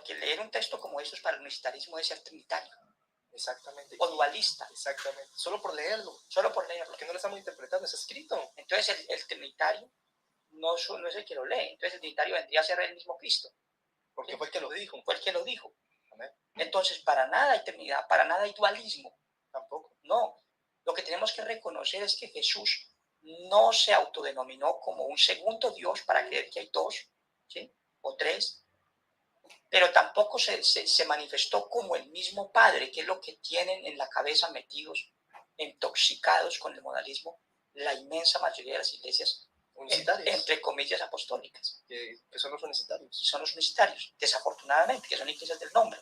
Porque leer un texto como estos para el unitarismo es ser trinitario. Exactamente. O dualista. Exactamente. Solo por leerlo. Solo por leerlo. Porque no lo estamos interpretando, es escrito. Entonces el trinitario no es el que lo lee. Entonces el trinitario vendría a ser el mismo Cristo. Porque fue el que lo dijo. Fue el que lo dijo. Amén. Entonces para nada hay Trinidad, para nada hay dualismo. Tampoco. No. Lo que tenemos que reconocer es que Jesús no se autodenominó como un segundo Dios para creer que hay dos, ¿sí? O tres, pero tampoco se manifestó como el mismo Padre, que es lo que tienen en la cabeza metidos, intoxicados con el modalismo, la inmensa mayoría de las iglesias, entre comillas, apostólicas. Que son los unicitarios. Son los unicitarios, desafortunadamente, que son iglesias del nombre.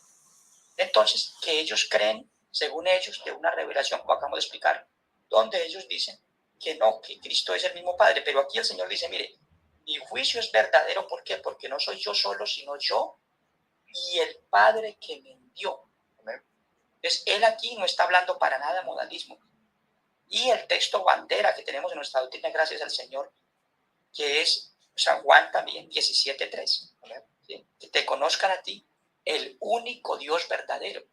Entonces, que ellos creen, según ellos, de una revelación, como acabamos de explicar, donde ellos dicen que no, que Cristo es el mismo Padre, pero aquí el Señor dice, mire, mi juicio es verdadero, ¿por qué? Porque no soy yo solo, sino yo y el Padre que me envió. Entonces, él aquí no está hablando para nada de modalismo. Y el texto bandera que tenemos en nuestra doctrina, gracias al Señor, que es San Juan también, 17:3, ¿sí? Que te conozcan a ti, el único Dios verdadero,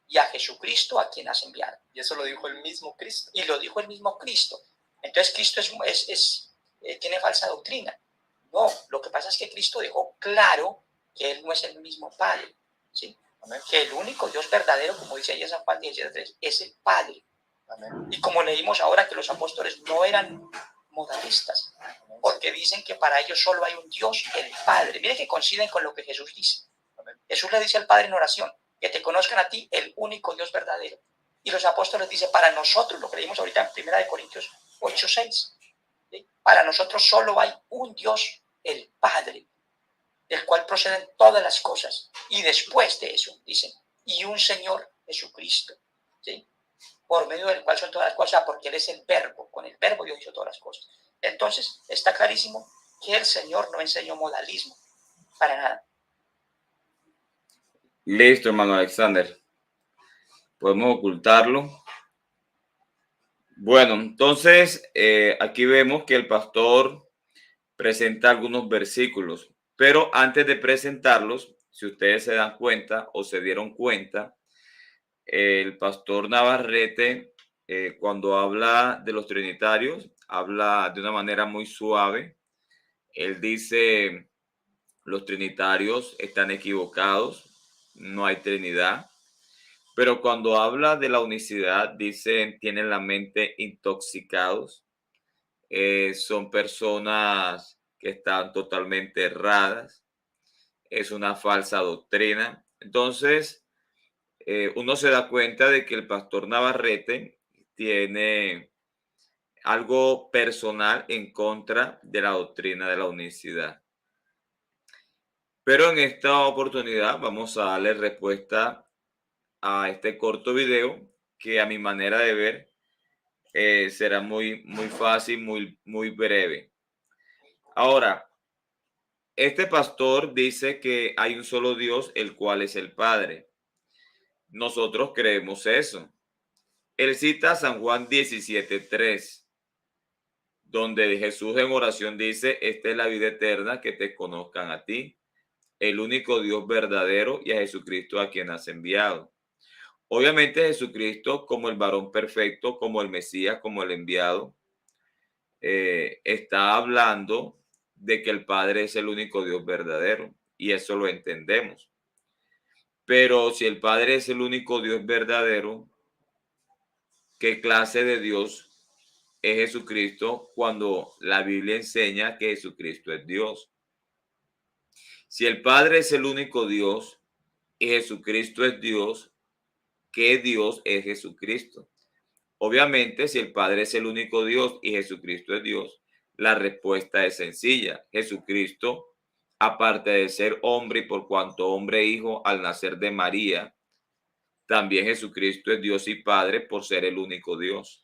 y a Jesucristo a quien has enviado. Y eso lo dijo el mismo Cristo. Y lo dijo el mismo Cristo. Entonces Cristo tiene falsa doctrina. No, lo que pasa es que Cristo dejó claro que Él no es el mismo Padre, ¿sí? Amén. Que el único Dios verdadero, como dice ahí en San Juan 17:3, es el Padre. Amén. Y como leímos ahora que los apóstoles no eran modalistas, porque dicen que para ellos solo hay un Dios, el Padre. Mire que coinciden con lo que Jesús dice. Amén. Jesús le dice al Padre en oración, que te conozcan a ti, el único Dios verdadero. Y los apóstoles dicen, para nosotros, lo que leímos ahorita en 1 Corintios 8:6, ¿sí? Para nosotros solo hay un Dios, el Padre, del cual proceden todas las cosas. Y después de eso, dicen, y un Señor Jesucristo, ¿sí? Por medio del cual son todas las cosas, porque Él es el Verbo, con el Verbo Dios hizo todas las cosas. Entonces, está clarísimo que el Señor no enseñó modalismo, para nada. Listo, hermano Alexander. Podemos ocultarlo. Bueno, entonces aquí vemos que el pastor presenta algunos versículos, pero antes de presentarlos, si ustedes se dan cuenta o se dieron cuenta, el pastor Navarrete, cuando habla de los trinitarios, habla de una manera muy suave. Él dice, los trinitarios están equivocados, no hay Trinidad. Pero cuando habla de la unicidad, dicen, tienen la mente intoxicados, son personas que están totalmente erradas, es una falsa doctrina. Entonces, uno se da cuenta de que el pastor Navarrete tiene algo personal en contra de la doctrina de la unicidad. Pero en esta oportunidad vamos a darle respuesta a este corto video que a mi manera de ver será muy fácil, muy breve. Ahora, este pastor dice que hay un solo Dios, el cual es el Padre. Nosotros creemos eso. Él cita San Juan 17:3, donde Jesús en oración dice, esta es la vida eterna, que te conozcan a ti, el único Dios verdadero, y a Jesucristo a quien has enviado. Obviamente Jesucristo, como el varón perfecto, como el Mesías, como el enviado, está hablando de que el Padre es el único Dios verdadero, y eso lo entendemos. Pero si el Padre es el único Dios verdadero, ¿qué clase de Dios es Jesucristo cuando la Biblia enseña que Jesucristo es Dios? Si el Padre es el único Dios y Jesucristo es Dios, ¿qué Dios es Jesucristo? Obviamente, si el Padre es el único Dios y Jesucristo es Dios, la respuesta es sencilla. Jesucristo, aparte de ser hombre y por cuanto hombre e hijo al nacer de María, también Jesucristo es Dios y Padre por ser el único Dios.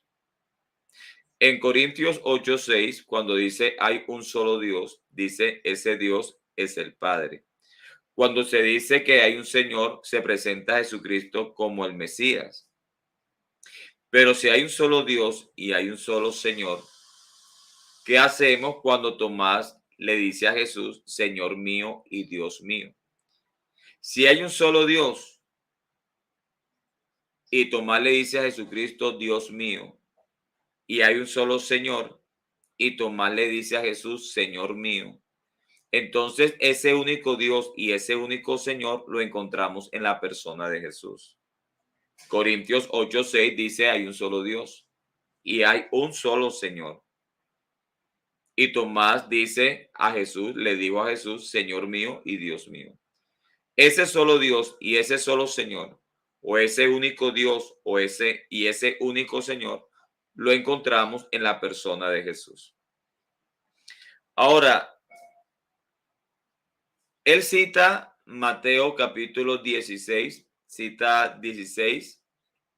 En Corintios 8:6, cuando dice hay un solo Dios, dice ese Dios es el Padre. Cuando se dice que hay un Señor, se presenta a Jesucristo como el Mesías. Pero si hay un solo Dios y hay un solo Señor, ¿qué hacemos cuando Tomás le dice a Jesús, Señor mío y Dios mío? Si hay un solo Dios y Tomás le dice a Jesucristo, Dios mío, y hay un solo Señor y Tomás le dice a Jesús, Señor mío, entonces ese único Dios y ese único Señor lo encontramos en la persona de Jesús. Corintios 8:6 dice, hay un solo Dios y hay un solo Señor. Y Tomás dice a Jesús, le dijo a Jesús, Señor mío y Dios mío. Ese solo Dios y ese solo Señor, o ese único Dios o ese único Señor, lo encontramos en la persona de Jesús. Ahora, él cita Mateo capítulo 16, cita 16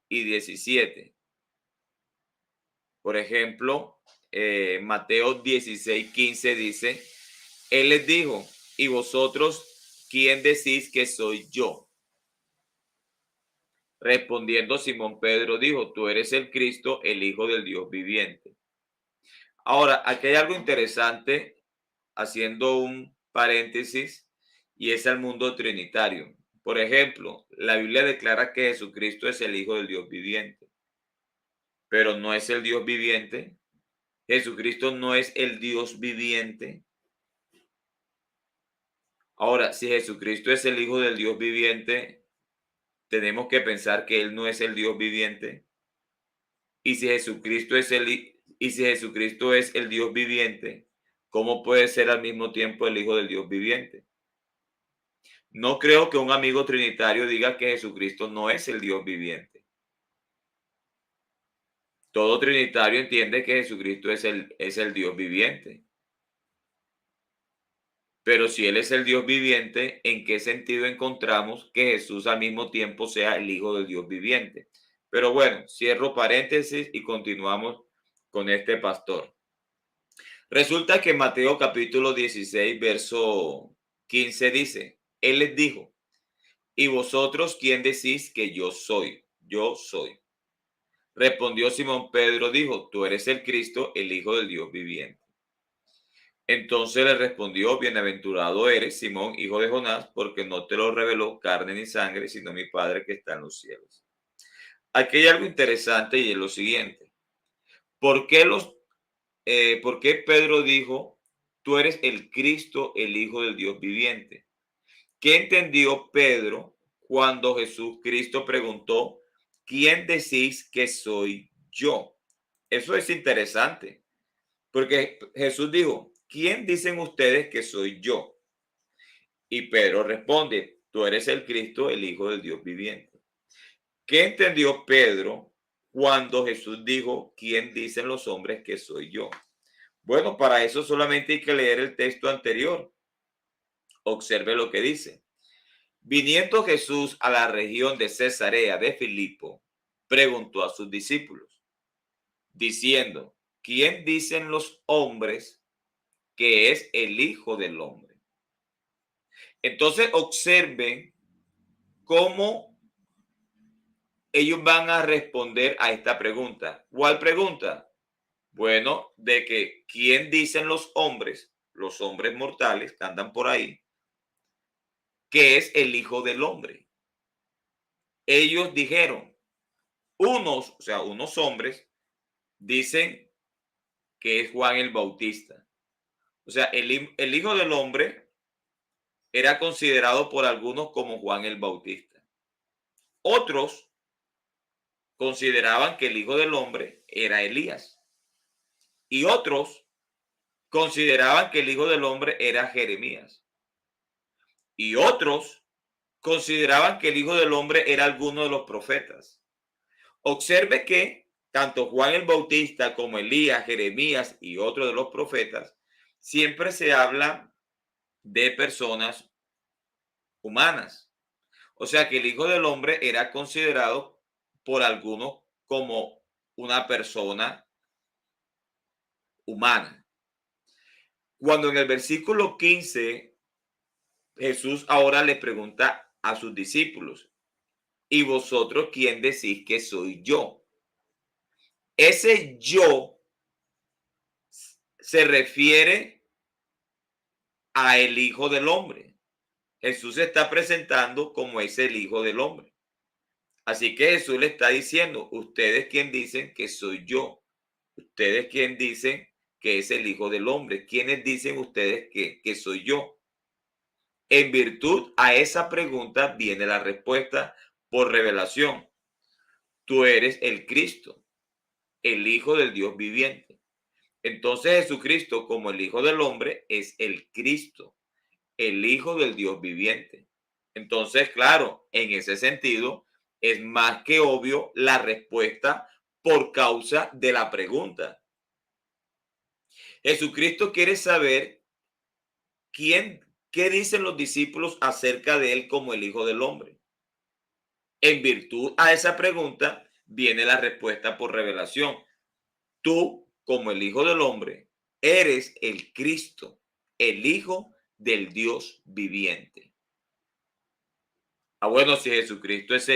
y 17. Por ejemplo, Mateo 16:15 dice, él les dijo, ¿y vosotros quién decís que soy yo? Respondiendo Simón Pedro dijo, tú eres el Cristo, el Hijo del Dios viviente. Ahora, aquí hay algo interesante, haciendo un paréntesis, y es el mundo trinitario. Por ejemplo, la Biblia declara que Jesucristo es el Hijo del Dios viviente, pero no es el Dios viviente. Jesucristo no es el Dios viviente. Ahora, si Jesucristo es el Hijo del Dios viviente, tenemos que pensar que Él no es el Dios viviente. Y si Jesucristo es el Dios viviente, ¿cómo puede ser al mismo tiempo el Hijo del Dios viviente? No creo que un amigo trinitario diga que Jesucristo no es el Dios viviente. Todo trinitario entiende que Jesucristo es el Dios viviente. Pero si Él es el Dios viviente, ¿en qué sentido encontramos que Jesús al mismo tiempo sea el Hijo del Dios viviente? Pero bueno, cierro paréntesis y continuamos con este pastor. Resulta que Mateo capítulo 16, verso 15 dice, Él les dijo, ¿y vosotros quién decís que yo soy? Yo soy. Respondió Simón Pedro, dijo, tú eres el Cristo, el Hijo del Dios viviente. Entonces le respondió, bienaventurado eres, Simón, hijo de Jonás, porque no te lo reveló carne ni sangre, sino mi Padre que está en los cielos. Aquí hay algo interesante y es lo siguiente. ¿Por qué Pedro dijo, tú eres el Cristo, el Hijo del Dios viviente? ¿Qué entendió Pedro cuando Cristo preguntó, ¿quién decís que soy yo? Eso es interesante, porque Jesús dijo, ¿quién dicen ustedes que soy yo? Y Pedro responde, tú eres el Cristo, el Hijo del Dios viviente. ¿Qué entendió Pedro cuando Jesús dijo, ¿quién dicen los hombres que soy yo? Bueno, para eso solamente hay que leer el texto anterior. Observe lo que dice. Viniendo Jesús a la región de Cesarea de Filipo, preguntó a sus discípulos, diciendo, ¿quién dicen los hombres que es el Hijo del Hombre? Entonces observen cómo ellos van a responder a esta pregunta. ¿Cuál pregunta? Bueno, de que ¿quién dicen los hombres mortales que andan por ahí, que es el Hijo del Hombre? Ellos dijeron, unos hombres dicen que es Juan el Bautista. O sea, el Hijo del Hombre era considerado por algunos como Juan el Bautista. Otros consideraban que el Hijo del Hombre era Elías. Y otros consideraban que el Hijo del Hombre era Jeremías. Y otros consideraban que el Hijo del Hombre era alguno de los profetas. Observe que tanto Juan el Bautista como Elías, Jeremías y otros de los profetas, siempre se habla de personas humanas. O sea que el Hijo del Hombre era considerado por algunos como una persona humana. Cuando en el versículo 15 Jesús ahora le pregunta a sus discípulos, ¿y vosotros quién decís que soy yo? Ese yo se refiere a el Hijo del Hombre. Jesús se está presentando como es el Hijo del Hombre. Así que Jesús le está diciendo, ustedes quién dicen que soy yo, ustedes quién dicen que es el Hijo del Hombre, quiénes dicen ustedes que soy yo. En virtud a esa pregunta viene la respuesta por revelación. Tú eres el Cristo, el Hijo del Dios viviente. Entonces Jesucristo, como el Hijo del Hombre, es el Cristo, el Hijo del Dios viviente. Entonces, claro, en ese sentido, es más que obvio la respuesta por causa de la pregunta. Jesucristo quiere saber qué dicen los discípulos acerca de él como el Hijo del Hombre. En virtud a esa pregunta viene la respuesta por revelación. Tú, como el Hijo del Hombre, eres el Cristo, el Hijo del Dios viviente. Bueno, si Jesucristo es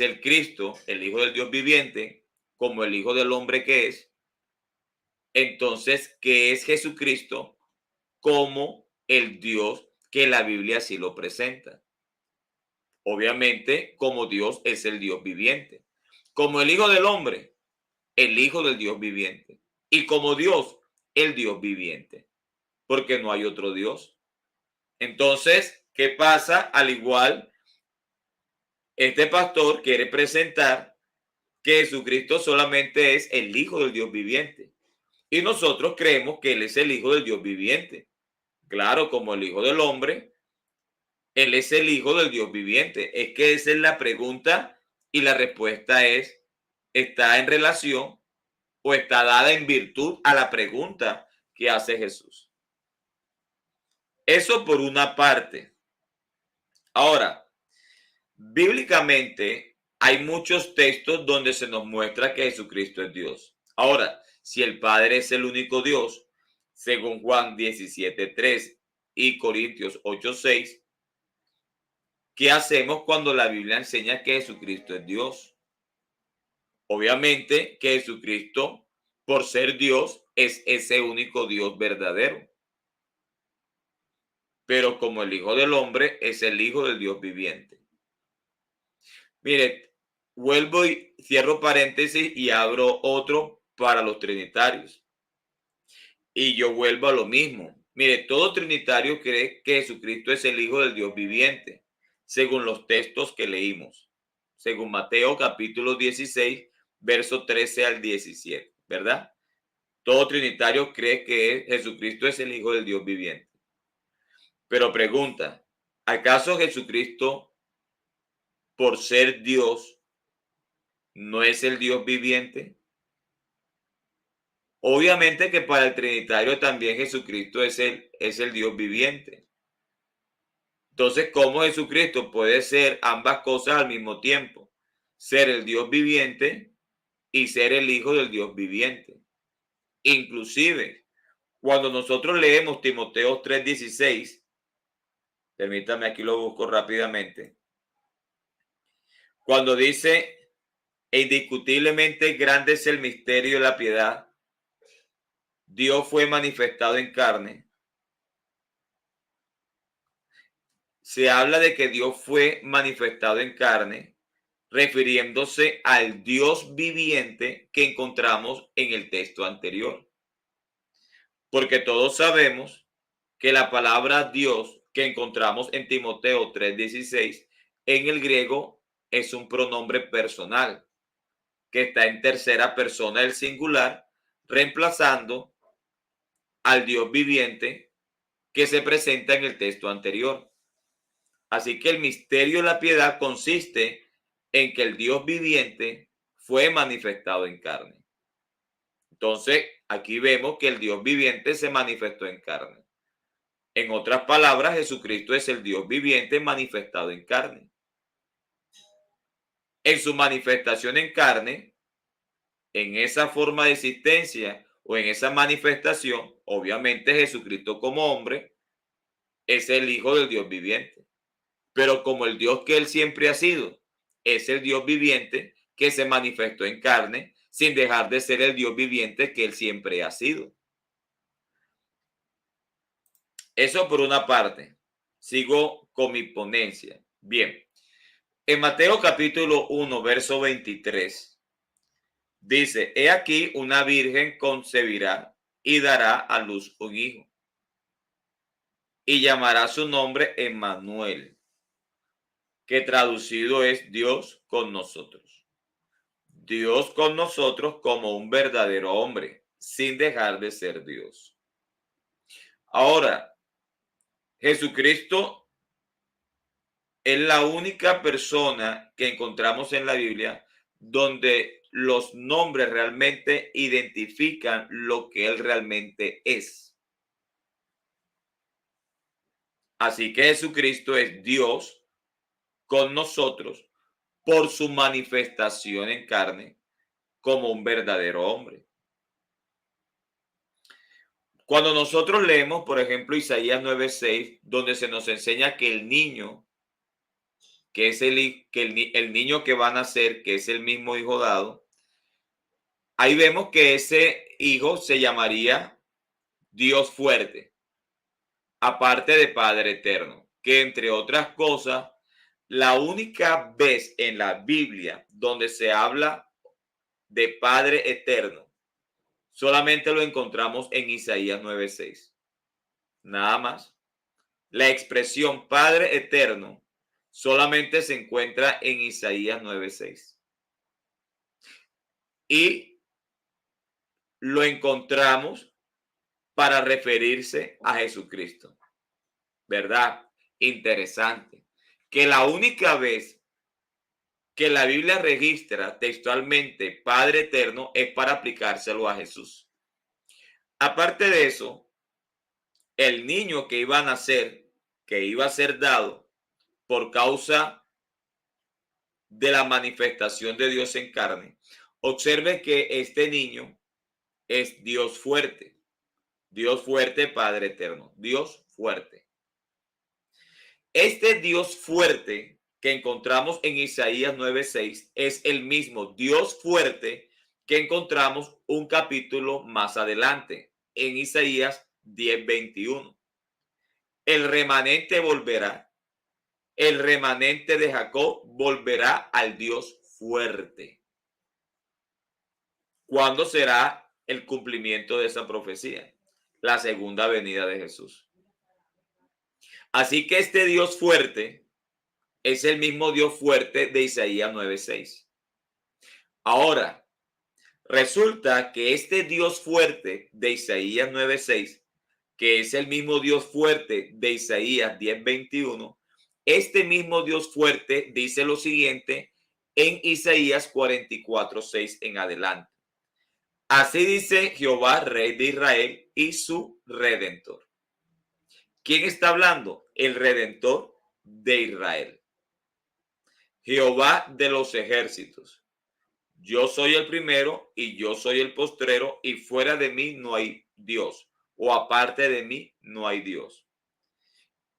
el Cristo, el Hijo del Dios viviente, como el Hijo del Hombre que es, entonces, ¿qué es Jesucristo como el Dios que la Biblia así lo presenta? Obviamente, como Dios es el Dios viviente. Como el Hijo del Hombre, el Hijo del Dios viviente. Y como Dios, el Dios viviente. Porque no hay otro Dios. Entonces, ¿qué pasa? Al igual, este pastor quiere presentar que Jesucristo solamente es el Hijo del Dios viviente. Y nosotros creemos que Él es el Hijo del Dios viviente. Claro, como el Hijo del Hombre, Él es el Hijo del Dios viviente. Es que esa es la pregunta y la respuesta está en relación o está dada en virtud a la pregunta que hace Jesús. Eso por una parte. Ahora, bíblicamente hay muchos textos donde se nos muestra que Jesucristo es Dios. Ahora, si el Padre es el único Dios, según Juan 17:3 y Corintios 8:6, ¿qué hacemos cuando la Biblia enseña que Jesucristo es Dios? Obviamente que Jesucristo, por ser Dios, es ese único Dios verdadero. Pero como el Hijo del Hombre es el Hijo del Dios viviente. Mire, vuelvo y cierro paréntesis y abro otro para los trinitarios. Y yo vuelvo a lo mismo. Mire, todo trinitario cree que Jesucristo es el Hijo del Dios viviente, según los textos que leímos, según Mateo capítulo 16, verso 13 al 17, ¿verdad? Todo trinitario cree que Jesucristo es el Hijo del Dios viviente. Pero pregunta, ¿acaso Jesucristo, por ser Dios, no es el Dios viviente? Obviamente que para el trinitario también Jesucristo es el Dios viviente. Entonces, ¿cómo Jesucristo puede ser ambas cosas al mismo tiempo? Ser el Dios viviente y ser el Hijo del Dios viviente. Inclusive, cuando nosotros leemos Timoteo 3:16, permítame, aquí lo busco rápidamente. Cuando dice, indiscutiblemente grande es el misterio de la piedad, Dios fue manifestado en carne. Se habla de que Dios fue manifestado en carne, refiriéndose al Dios viviente que encontramos en el texto anterior. Porque todos sabemos que la palabra Dios que encontramos en Timoteo 3:16 en el griego es un pronombre personal que está en tercera persona del singular, reemplazando al Dios viviente que se presenta en el texto anterior. Así que el misterio de la piedad consiste en que el Dios viviente fue manifestado en carne. Entonces, aquí vemos que el Dios viviente se manifestó en carne. En otras palabras, Jesucristo es el Dios viviente manifestado en carne. En su manifestación en carne, en esa forma de existencia o en esa manifestación, obviamente Jesucristo como hombre es el Hijo del Dios viviente. Pero como el Dios que él siempre ha sido, es el Dios viviente que se manifestó en carne sin dejar de ser el Dios viviente que él siempre ha sido. Eso por una parte. Sigo con mi ponencia. Bien, en Mateo capítulo 1, verso 23, dice, he aquí una virgen concebirá y dará a luz un hijo, y llamará su nombre Emmanuel, que traducido es Dios con nosotros. Dios con nosotros como un verdadero hombre, sin dejar de ser Dios. Ahora, Jesucristo es la única persona que encontramos en la Biblia donde los nombres realmente identifican lo que Él realmente es. Así que Jesucristo es Dios con nosotros por su manifestación en carne como un verdadero hombre. Cuando nosotros leemos, por ejemplo, Isaías 9:6, donde se nos enseña que el niño, que es el niño que va a nacer, que es el mismo hijo dado, ahí vemos que ese hijo se llamaría Dios fuerte, aparte de Padre eterno, que entre otras cosas, la única vez en la Biblia donde se habla de Padre eterno, solamente lo encontramos en Isaías 9:6. Nada más. La expresión Padre eterno solamente se encuentra en Isaías 9:6. Y lo encontramos para referirse a Jesucristo. ¿Verdad? Interesante. Que la única vez que la Biblia registra textualmente Padre eterno es para aplicárselo a Jesús. Aparte de eso, el niño que iba a nacer, que iba a ser dado por causa de la manifestación de Dios en carne, observe que este niño es Dios fuerte, Padre eterno, Dios fuerte. Este Dios fuerte que encontramos en Isaías 9:6 es el mismo Dios fuerte que encontramos un capítulo más adelante en Isaías 10:21. El remanente volverá, el remanente de Jacob volverá al Dios fuerte. ¿Cuándo será el cumplimiento de esa profecía? La segunda venida de Jesús. Así que este Dios fuerte es el mismo Dios fuerte de Isaías 9:6. Ahora, resulta que este Dios fuerte de Isaías 9:6, que es el mismo Dios fuerte de Isaías 10:21, este mismo Dios fuerte dice lo siguiente en Isaías 44:6 en adelante. Así dice Jehová, Rey de Israel y su Redentor. ¿Quién está hablando? El Redentor de Israel. Jehová de los ejércitos. Yo soy el primero y yo soy el postrero, y fuera de mí no hay Dios, o aparte de mí no hay Dios.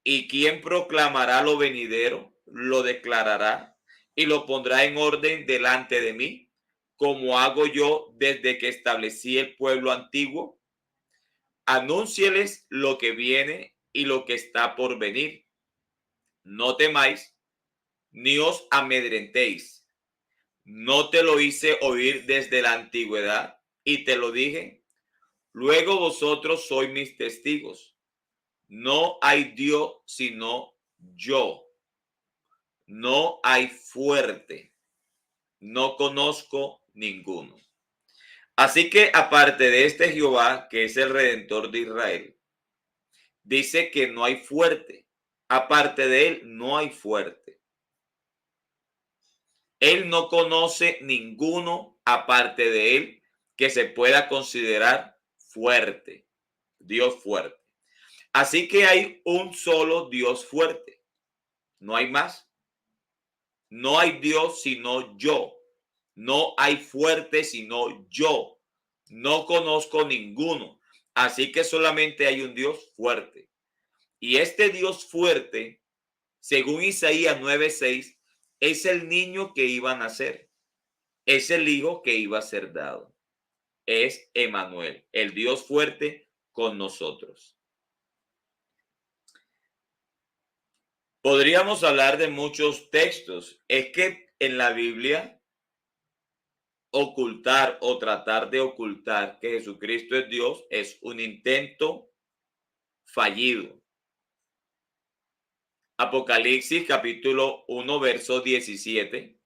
¿Y quién proclamará lo venidero? Lo declarará y lo pondrá en orden delante de mí, como hago yo desde que establecí el pueblo antiguo. Anúncieles lo que viene y lo que está por venir. No temáis, ni os amedrentéis. ¿No te lo hice oír desde la antigüedad y te lo dije? Luego vosotros sois mis testigos. No hay Dios sino yo. No hay fuerte. No conozco ninguno. Así que aparte de este Jehová, que es el Redentor de Israel, dice que no hay fuerte. Aparte de él, no hay fuerte. Él no conoce ninguno aparte de él que se pueda considerar fuerte, Dios fuerte. Así que hay un solo Dios fuerte, no hay más. No hay Dios sino yo, no hay fuerte sino yo, no conozco ninguno. Así que solamente hay un Dios fuerte. Y este Dios fuerte, según Isaías 9:6, es el niño que iba a nacer. Es el hijo que iba a ser dado. Es Emmanuel, el Dios fuerte con nosotros. Podríamos hablar de muchos textos. Es que en la Biblia ocultar o tratar de ocultar que Jesucristo es Dios es un intento fallido. Apocalipsis capítulo 1, verso 17.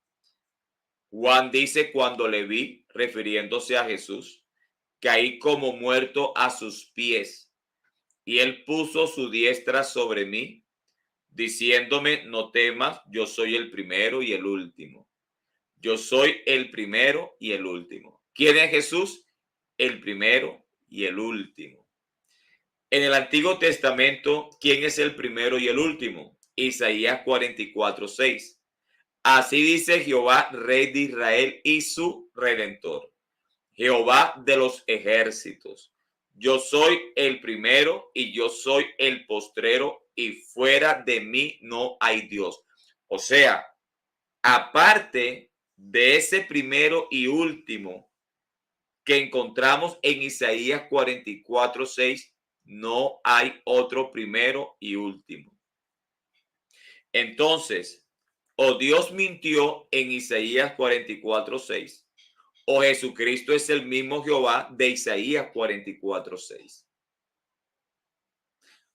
Juan dice: cuando le vi, refiriéndose a Jesús, caí como muerto a sus pies, y él puso su diestra sobre mí, diciéndome: no temas, yo soy el primero y el último. Yo soy el primero y el último. ¿Quién es Jesús? El primero y el último. En el Antiguo Testamento, ¿quién es el primero y el último? Isaías 44:6. Así dice Jehová, Rey de Israel y su Redentor, Jehová de los ejércitos. Yo soy el primero y yo soy el postrero, y fuera de mí no hay Dios. O sea, aparte de ese primero y último que encontramos en Isaías 44:6, no hay otro primero y último. Entonces, o Dios mintió en Isaías 44:6, o Jesucristo es el mismo Jehová de Isaías 44:6.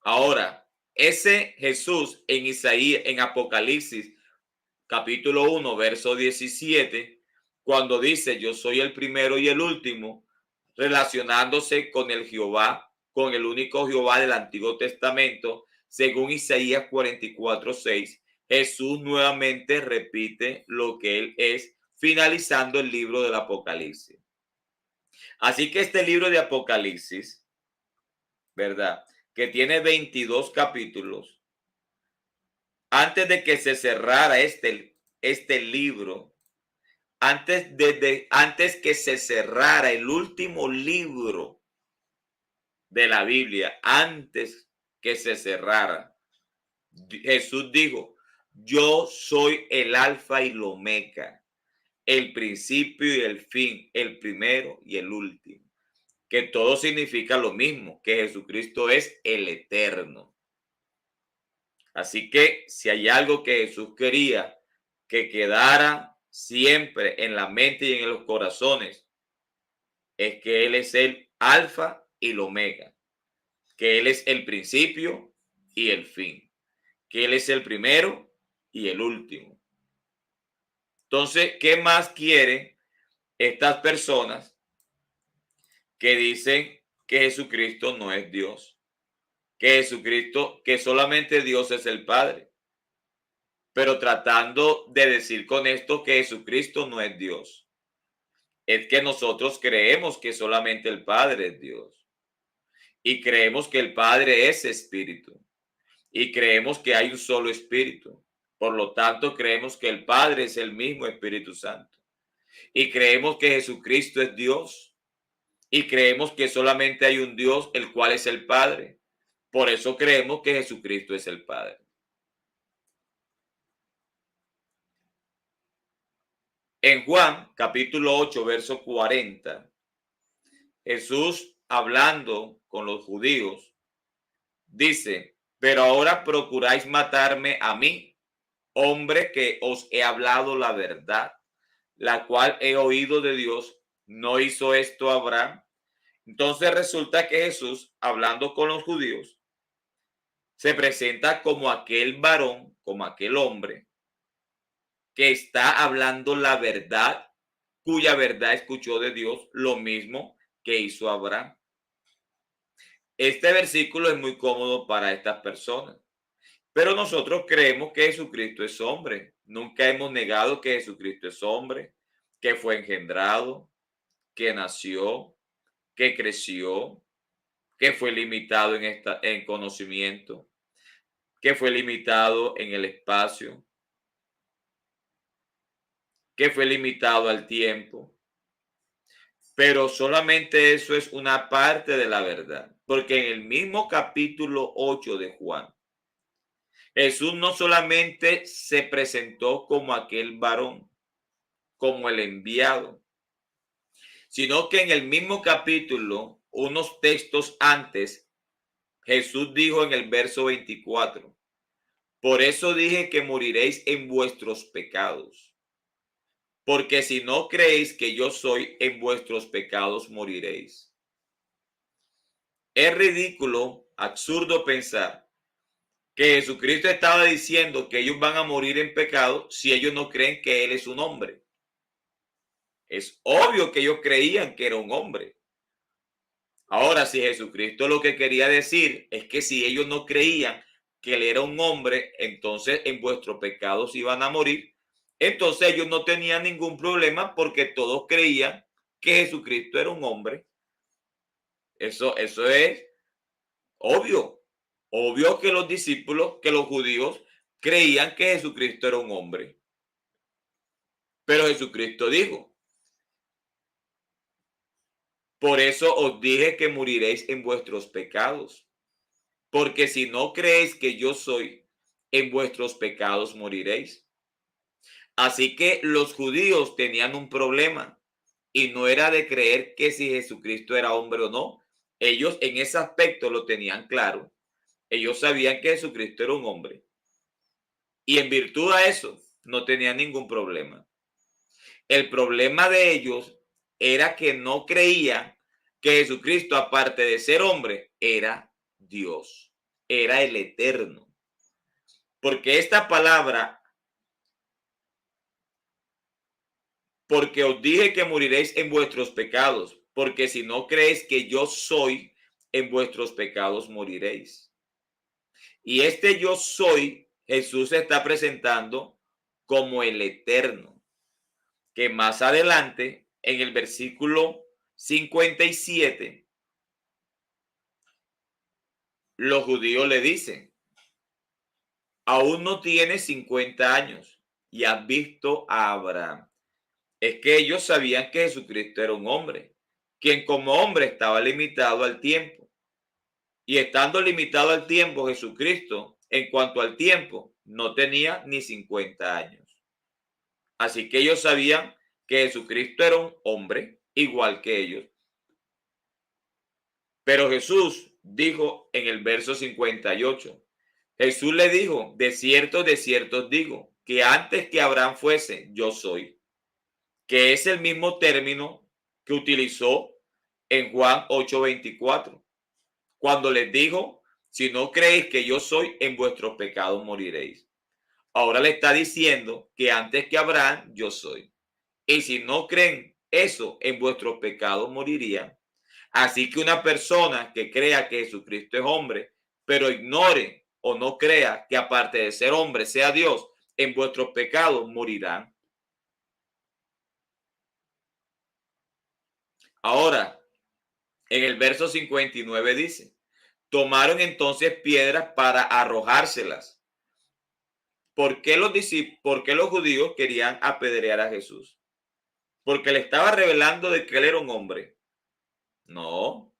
Ahora, ese Jesús en Isaías, en Apocalipsis capítulo 1, verso 17, cuando dice: yo soy el primero y el último, relacionándose con el Jehová, con el único Jehová del Antiguo Testamento, según Isaías 44:6, Jesús nuevamente repite lo que él es, finalizando el libro del Apocalipsis. Así que este libro de Apocalipsis, ¿verdad?, que tiene 22 capítulos, antes de que se cerrara este libro, antes que se cerrara el último libro de la Biblia, antes que se cerrara, Jesús dijo: yo soy el alfa y el omega, el principio y el fin, el primero y el último. Que todo significa lo mismo, que Jesucristo es el eterno. Así que si hay algo que Jesús quería que quedara siempre en la mente y en los corazones, es que Él es el alfa y el omega, que Él es el principio y el fin, que Él es el primero y el último. Entonces, ¿qué más quieren estas personas que dicen que Jesucristo no es Dios? Que solamente Dios es el Padre, pero tratando de decir con esto que Jesucristo no es Dios. Es que nosotros creemos que solamente el Padre es Dios, y creemos que el Padre es espíritu, y creemos que hay un solo espíritu. Por lo tanto, creemos que el Padre es el mismo Espíritu Santo, y creemos que Jesucristo es Dios, y creemos que solamente hay un Dios, el cual es el Padre. Por eso creemos que Jesucristo es el Padre. En Juan, capítulo 8, verso 40, Jesús, hablando con los judíos, dice: pero ahora procuráis matarme a mí, hombre que os he hablado la verdad, la cual he oído de Dios. ¿No hizo esto Abraham? Entonces resulta que Jesús, hablando con los judíos, se presenta como aquel varón, como aquel hombre que está hablando la verdad, cuya verdad escuchó de Dios, lo mismo que hizo Abraham. Este versículo es muy cómodo para estas personas, pero nosotros creemos que Jesucristo es hombre. Nunca hemos negado que Jesucristo es hombre, que fue engendrado, que nació, que creció, que fue limitado en conocimiento, que fue limitado en el espacio, que fue limitado al tiempo. Pero solamente eso es una parte de la verdad, porque en el mismo capítulo 8 de Juan, Jesús no solamente se presentó como aquel varón, como el enviado, sino que en el mismo capítulo, unos textos antes, Jesús dijo en el verso 24: Por eso dije que moriréis en vuestros pecados. Porque si no creéis que yo soy, en vuestros pecados moriréis. Es ridículo, absurdo pensar que Jesucristo estaba diciendo que ellos van a morir en pecado si ellos no creen que Él es un hombre. Es obvio que ellos creían que era un hombre. Ahora, si Jesucristo lo que quería decir es que si ellos no creían que Él era un hombre, entonces en vuestros pecados iban a morir. Entonces ellos no tenían ningún problema porque todos creían que Jesucristo era un hombre. Eso es obvio. Obvio que los discípulos, que los judíos creían que Jesucristo era un hombre. Pero Jesucristo dijo, por eso os dije que moriréis en vuestros pecados. Porque si no creéis que yo soy, en vuestros pecados moriréis. Así que los judíos tenían un problema y no era de creer que si Jesucristo era hombre o no. Ellos en ese aspecto lo tenían claro. Ellos sabían que Jesucristo era un hombre. Y en virtud a eso, no tenían ningún problema. El problema de ellos era que no creían que Jesucristo, aparte de ser hombre, era Dios, era el eterno. Porque esta palabra, porque os dije que moriréis en vuestros pecados, porque si no creéis que yo soy, en vuestros pecados moriréis. Y este yo soy, Jesús se está presentando como el eterno, que más adelante, en el versículo 57, los judíos le dicen, aún no tienes 50 años y has visto a Abraham. Es que ellos sabían que Jesucristo era un hombre, quien como hombre estaba limitado al tiempo. Y estando limitado al tiempo, Jesucristo, en cuanto al tiempo, no tenía ni 50 años. Así que ellos sabían que Jesucristo era un hombre igual que ellos. Pero Jesús dijo en el verso 58, Jesús le dijo, de cierto os digo, que antes que Abraham fuese, yo soy. Que es el mismo término que utilizó en Juan 8:24, cuando les dijo, si no creéis que yo soy, en vuestros pecados moriréis. Ahora le está diciendo que antes que Abraham, yo soy. Y si no creen eso, en vuestros pecados morirían. Así que una persona que crea que Jesucristo es hombre, pero ignore o no crea que aparte de ser hombre sea Dios, en vuestros pecados morirán. Ahora, en el verso 59 dice, tomaron entonces piedras para arrojárselas. ¿Por qué los judíos querían apedrear a Jesús? ¿Porque le estaba revelando de que él era un hombre? No,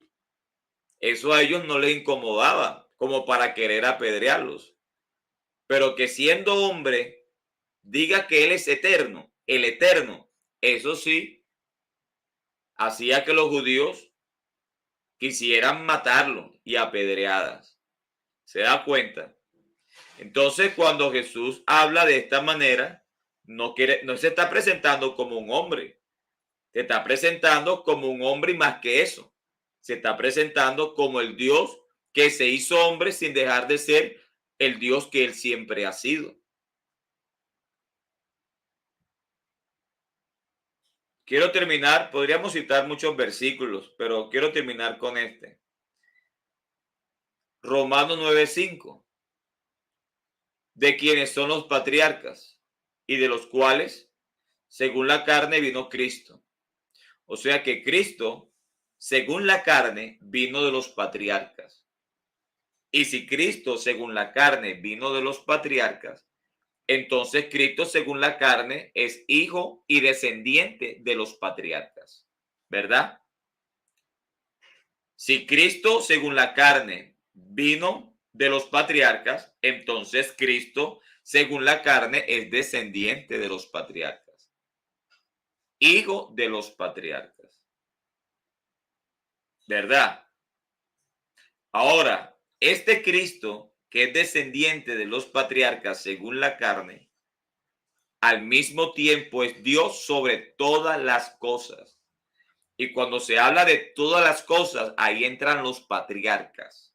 eso a ellos no les incomodaba como para querer apedrearlos. Pero que siendo hombre diga que él es eterno, el eterno, eso sí, hacía que los judíos quisieran matarlo y apedreadas. ¿Se da cuenta? Entonces, cuando Jesús habla de esta manera, no se está presentando como un hombre, se está presentando como un hombre y más que eso, se está presentando como el Dios que se hizo hombre sin dejar de ser el Dios que él siempre ha sido. Quiero terminar, podríamos citar muchos versículos, pero quiero terminar con este. Romanos 9:5, de quienes son los patriarcas y de los cuales, según la carne, vino Cristo. O sea que Cristo, según la carne, vino de los patriarcas. Y si Cristo, según la carne, vino de los patriarcas, entonces Cristo, según la carne, es hijo y descendiente de los patriarcas, ¿verdad? Si Cristo, según la carne, vino de los patriarcas, entonces Cristo, según la carne, es descendiente de los patriarcas, hijo de los patriarcas, ¿verdad? Ahora, este Cristo que es descendiente de los patriarcas según la carne, al mismo tiempo es Dios sobre todas las cosas. Y cuando se habla de todas las cosas, ahí entran los patriarcas.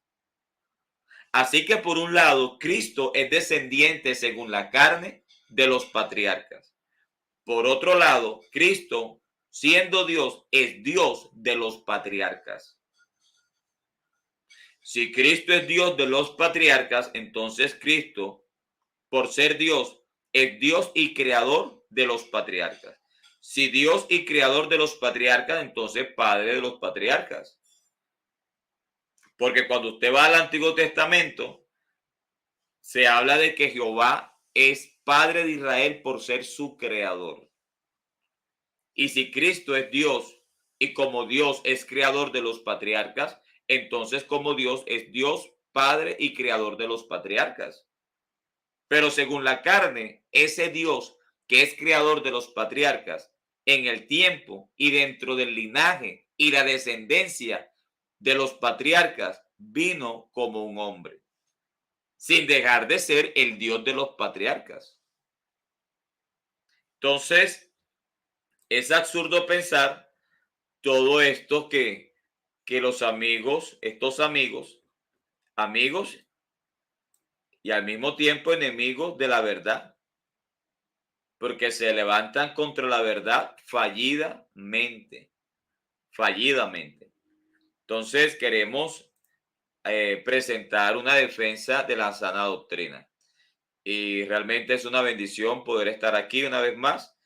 Así que por un lado, Cristo es descendiente según la carne de los patriarcas. Por otro lado, Cristo, siendo Dios, es Dios de los patriarcas. Si Cristo es Dios de los patriarcas, entonces Cristo, por ser Dios, es Dios y creador de los patriarcas. Si Dios y creador de los patriarcas, entonces Padre de los patriarcas. Porque cuando usted va al Antiguo Testamento, se habla de que Jehová es Padre de Israel por ser su creador. Y si Cristo es Dios y como Dios es creador de los patriarcas, entonces como Dios es Dios, Padre y creador de los patriarcas. Pero según la carne, ese Dios que es creador de los patriarcas en el tiempo y dentro del linaje y la descendencia de los patriarcas vino como un hombre, sin dejar de ser el Dios de los patriarcas. Entonces, es absurdo pensar todo esto que los amigos, estos amigos y al mismo tiempo enemigos de la verdad, porque se levantan contra la verdad fallidamente. Entonces queremos presentar una defensa de la sana doctrina. Y realmente es una bendición poder estar aquí una vez más